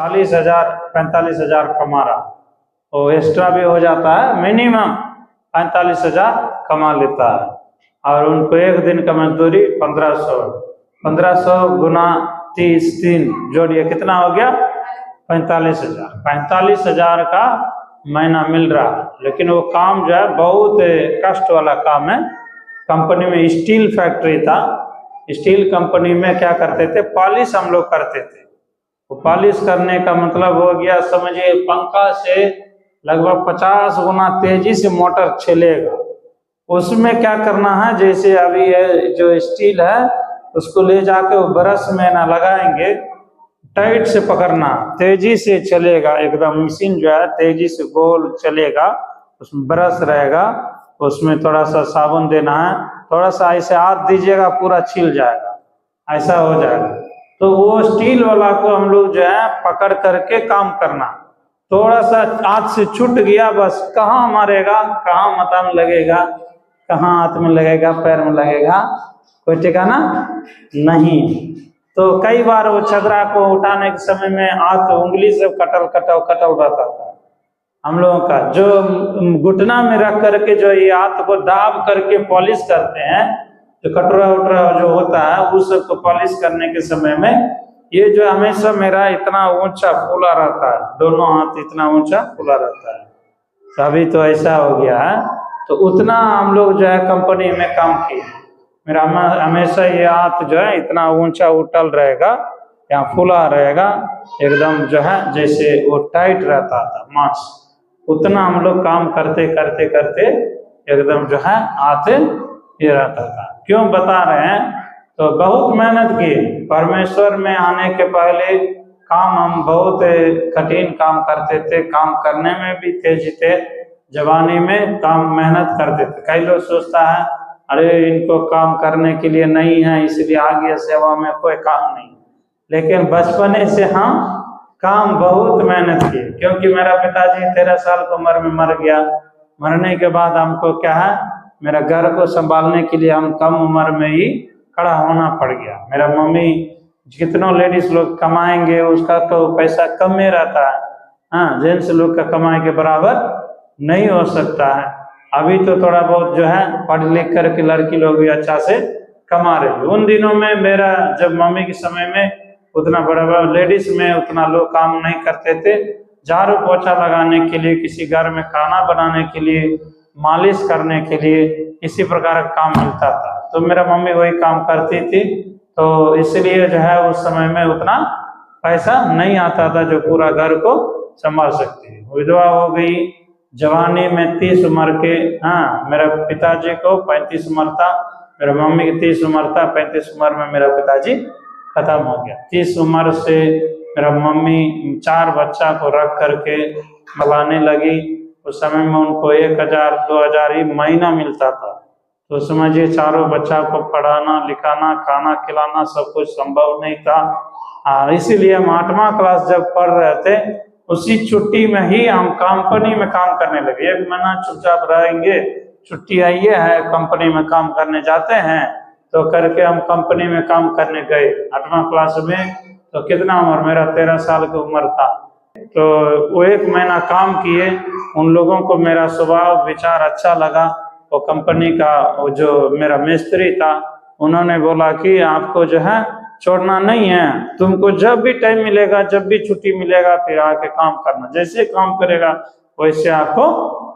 40,000 45,000 कमा रहा, तो एक्स्ट्रा भी हो जाता है, मिनिमम 45,000 कमा लेता है। और उनको एक दिन का मजदूरी 1500 गुना 30 3 जोड़िए, कितना हो गया? 45,000। 45,000 का महीना मिल रहा है, लेकिन वो काम जो है बहुत कष्ट वाला काम है। कंपनी में स्टील फैक्ट्री था, स्टील कंपनी में क्या करते थे, पॉलिश हम लोग करते थे। तो पॉलिश करने का मतलब हो गया, समझिए पंखा से लगभग 50 गुना तेजी से मोटर चलेगा। उसमें क्या करना है, जैसे अभी ये जो स्टील है उसको ले जाके वो ब्रश में ना लगाएंगे, टाइट से पकड़ना, तेजी से चलेगा एकदम, मशीन जो है तेजी से गोल चलेगा, उसमें ब्रश रहेगा, उसमें थोड़ा सा साबुन देना है, थोड़ा सा ऐसे हाथ दीजिएगा पूरा छिल जाएगा, ऐसा हो जाएगा। तो वो स्टील वाला को हम लोग जो है पकड़ करके काम करना, थोड़ा सा हाथ से छूट गया बस, कहाँ मारेगा, कहाँ माथा में लगेगा, कहाँ हाथ में लगेगा, पैर में लगेगा, कोई ठिकाना नहीं। तो कई बार वो चदरा को उठाने के समय में हाथ उंगली से कटल रहता था हम लोगों का, जो घुटना में रख करके जो ये हाथ को दाब करके पॉलिश करते हैं, जो कटोरा उटरा जो होता है उस सबको पॉलिश करने के समय में ये जो हमेशा मेरा इतना ऊंचा फूला रहता है, दोनों हाथ इतना ऊंचा फूला रहता है। अभी तो ऐसा हो गया है, तो उतना हम लोग जो है कंपनी में काम किए, मेरा हमेशा ये हाथ जो है इतना ऊंचा उठल रहेगा, यहाँ फूला रहेगा एकदम, जो है जैसे वो टाइट रहता था मांस, उतना हम लोग काम करते करते करते एकदम जो है हाथ ये रहता था। क्यों बता रहे हैं, तो बहुत मेहनत की, परमेश्वर में आने के पहले काम हम बहुत कठिन काम करते थे, काम करने में भी तेज थे, जवानी में काम मेहनत करते थे। कई लोग सोचता है अरे इनको काम करने के लिए नहीं है इसलिए आगे सेवा में कोई काम नहीं, लेकिन बचपने से हम काम बहुत मेहनत किए, क्योंकि मेरा पिताजी 13 साल की उम्र में मर गया। मरने के बाद हमको क्या है, मेरा घर को संभालने के लिए हम कम उम्र में ही खड़ा होना पड़ गया। मेरा मम्मी, कितनों लेडीज लोग कमाएंगे उसका तो पैसा कम में रहता है, हाँ, जेंट्स लोग का कमाई के बराबर नहीं हो सकता है। अभी तो थोड़ा बहुत जो है पढ़ लिख करके लड़की लोग भी अच्छा से कमा रही। उन दिनों में मेरा जब मम्मी के समय में उतना बड़ा लेडीज में उतना लोग काम नहीं करते थे, झाड़ू पोछा लगाने के लिए, किसी घर में खाना बनाने के लिए, मालिश करने के लिए, इसी प्रकार का काम मिलता था, तो मेरा मम्मी वही काम करती थी। तो इसलिए जो है उस समय में उतना पैसा नहीं आता था जो पूरा घर को संभाल सकती है। विधवा हो गई जवानी में 30 उम्र के, हाँ, मेरा पिताजी को 35 उम्र था, मेरा मम्मी की 30 उम्र था, 35 उम्र में मेरा पिताजी खत्म हो गया। 30 उम्र से मेरा मम्मी 4 बच्चा को रख करके पलाने लगी। उस समय में उनको 1,000 2,000 ही महीना मिलता था, तो समझिए चारों बच्चा को पढ़ाना लिखाना खाना खिलाना सब कुछ संभव नहीं था। इसीलिए हम 8वां क्लास जब पढ़ रहे थे, उसी छुट्टी में ही हम कंपनी में काम करने लगे। 1 महीना चुपचाप रहेंगे, छुट्टी आई है कंपनी में काम करने जाते हैं, तो करके हम कंपनी में काम करने गए 8वां क्लास में। तो कितना उम्र, मेरा 13 साल की उम्र था। तो वो 1 महीना काम किए, उन लोगों को मेरा स्वभाव विचार अच्छा लगा। वो कंपनी का वो जो मेरा मिस्त्री था, उन्होंने बोला कि आपको जो है छोड़ना नहीं है, तुमको जब भी टाइम मिलेगा, जब भी छुट्टी मिलेगा फिर आके काम करना, जैसे काम करेगा वैसे आपको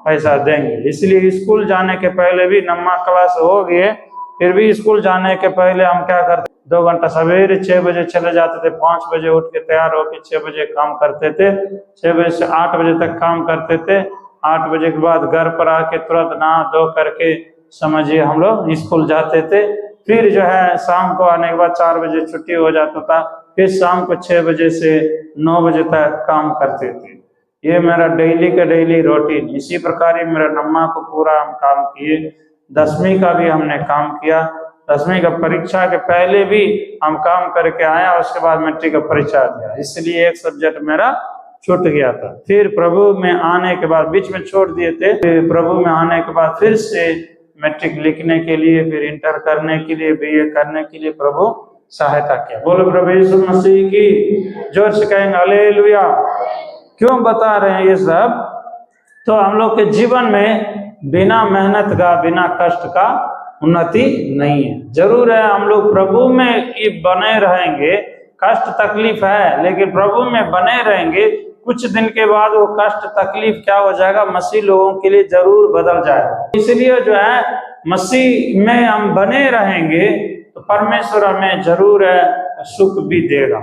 पैसा देंगे। इसलिए स्कूल जाने के पहले भी 9वां क्लास हो गए, फिर भी स्कूल जाने के पहले हम क्या करते, 2 घंटा सवेरे 6 बजे चले जाते थे, 5 बजे उठ के तैयार होकर 6 बजे काम करते थे, 6 बजे से 8 बजे तक काम करते थे। 8 बजे के बाद घर पर आके तुरंत नहा धो करके समझिए हम लोग स्कूल जाते थे। फिर जो है शाम को आने के बाद 4 बजे छुट्टी हो जाता था, फिर शाम को 6 बजे से 9 बजे तक काम करते थे। ये मेरा डेली का डेली रूटीन। इसी प्रकार ही मेरा 9वां को पूरा हम काम किए, 10वीं का भी हमने काम किया। 10वीं का परीक्षा के पहले भी हम काम करके आया, उसके बाद मैट्रिक का परीक्षा दिया, इसलिए एक सब्जेक्ट मेरा छूट गया था। फिर प्रभु में आने के बाद बीच में छोड़ दिए थे, फिर प्रभु में आने के बाद फिर से मैट्रिक लिखने के लिए, फिर इंटर करने के लिए, बीए करने के लिए प्रभु सहायता किया। बोलो प्रभु यीशु मसीह की, जोर से कहेंगे हालेलुया। क्यों बता रहे हैं ये सब? तो हम लोग के जीवन में बिना मेहनत का, बिना कष्ट का उन्नति नहीं है। जरूर है हम लोग प्रभु में बने रहेंगे, कष्ट तकलीफ है, लेकिन प्रभु में बने रहेंगे, कुछ दिन के बाद वो कष्ट तकलीफ क्या हो जाएगा, मसीह लोगों के लिए जरूर बदल जाएगा। इसलिए जो है मसीह में हम बने रहेंगे तो परमेश्वर हमें जरूर सुख भी देगा।